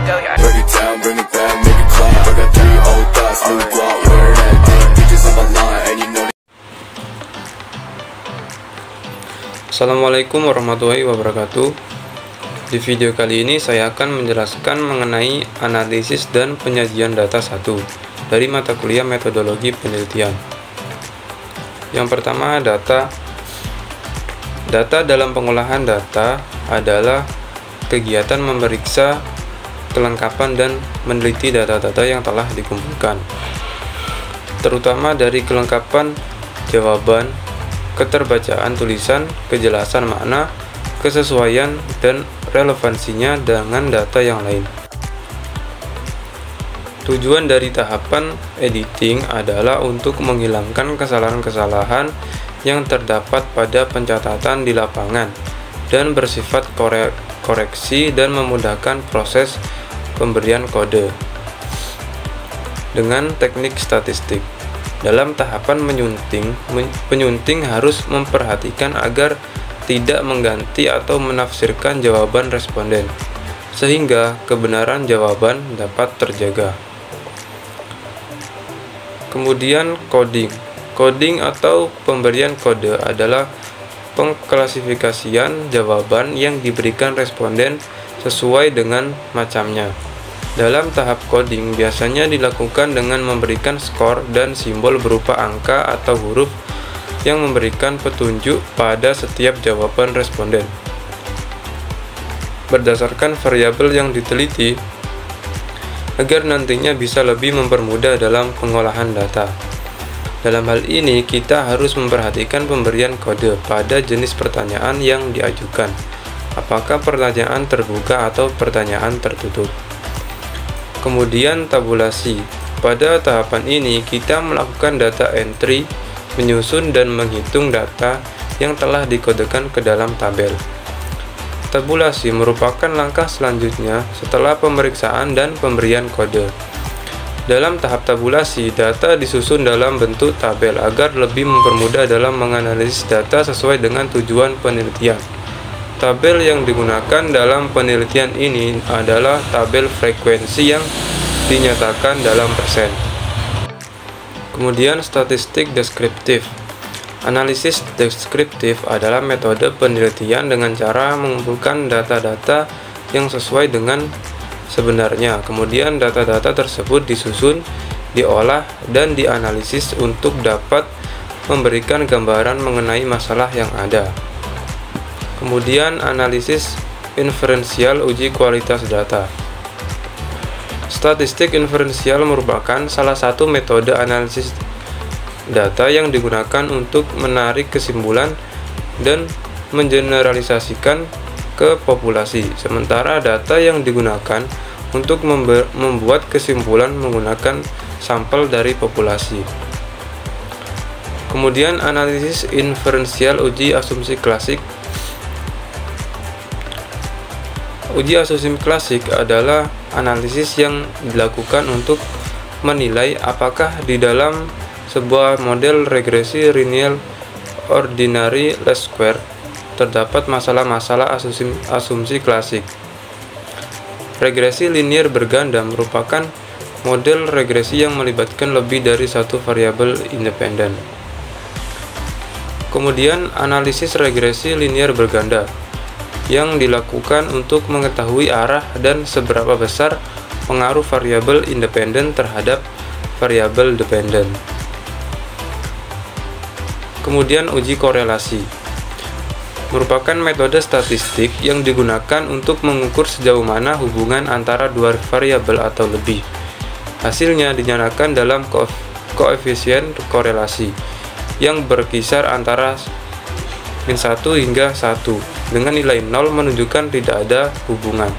Break it down, bring it back, make it clap. I got 3 old thoughts, new guap, where that thing, bitches on my line, and you know. Assalamualaikum warahmatullahi wabarakatuh. Di video kali ini saya akan menjelaskan mengenai analisis dan penyajian data 1 dari mata kuliah metodologi penelitian. Yang pertama, data. Data dalam pengolahan data adalah kegiatan memeriksa kelengkapan dan meneliti data-data yang telah dikumpulkan, terutama dari kelengkapan jawaban, keterbacaan tulisan, kejelasan makna, kesesuaian, dan relevansinya dengan data yang lain. Tujuan dari tahapan editing adalah untuk menghilangkan kesalahan-kesalahan yang terdapat pada pencatatan di lapangan dan bersifat koreksi dan memudahkan proses pemberian kode dengan teknik statistik. Dalam tahapan menyunting, penyunting harus memperhatikan agar tidak mengganti atau menafsirkan jawaban responden, sehingga kebenaran jawaban dapat terjaga. Kemudian coding. Coding atau pemberian kode adalah pengklasifikasian jawaban yang diberikan responden sesuai dengan macamnya. Dalam tahap coding biasanya dilakukan dengan memberikan skor dan simbol berupa angka atau huruf yang memberikan petunjuk pada setiap jawaban responden. Berdasarkan variabel yang diteliti, agar nantinya bisa lebih mempermudah dalam pengolahan data. Dalam hal ini, kita harus memperhatikan pemberian kode pada jenis pertanyaan yang diajukan. Apakah pertanyaan terbuka atau pertanyaan tertutup? Kemudian tabulasi. Pada tahapan ini, kita melakukan data entry, menyusun dan menghitung data yang telah dikodekan ke dalam tabel. Tabulasi merupakan langkah selanjutnya setelah pemeriksaan dan pemberian kode. Dalam tahap tabulasi, data disusun dalam bentuk tabel agar lebih mempermudah dalam menganalisis data sesuai dengan tujuan penelitian. Tabel yang digunakan dalam penelitian ini adalah tabel frekuensi yang dinyatakan dalam persen. Kemudian statistik deskriptif. Analisis deskriptif adalah metode penelitian dengan cara mengumpulkan data-data yang sesuai dengan sebenarnya. Kemudian data-data tersebut disusun, diolah, dan dianalisis untuk dapat memberikan gambaran mengenai masalah yang ada. Kemudian analisis inferensial uji kualitas data. Statistik inferensial merupakan salah satu metode analisis data yang digunakan untuk menarik kesimpulan dan mengeneralisasikan ke populasi, sementara data yang digunakan untuk membuat kesimpulan menggunakan sampel dari populasi. Kemudian analisis inferensial uji asumsi klasik. Uji asumsi klasik adalah analisis yang dilakukan untuk menilai apakah di dalam sebuah model regresi linear ordinary least square terdapat masalah-masalah asumsi klasik. Regresi linear berganda merupakan model regresi yang melibatkan lebih dari satu variabel independen. Kemudian analisis regresi linear berganda yang dilakukan untuk mengetahui arah dan seberapa besar pengaruh variabel independen terhadap variabel dependen. Kemudian uji korelasi merupakan metode statistik yang digunakan untuk mengukur sejauh mana hubungan antara dua variabel atau lebih. Hasilnya dinyatakan dalam koefisien korelasi yang berkisar antara -1 hingga 1 dengan nilai 0 menunjukkan tidak ada hubungan.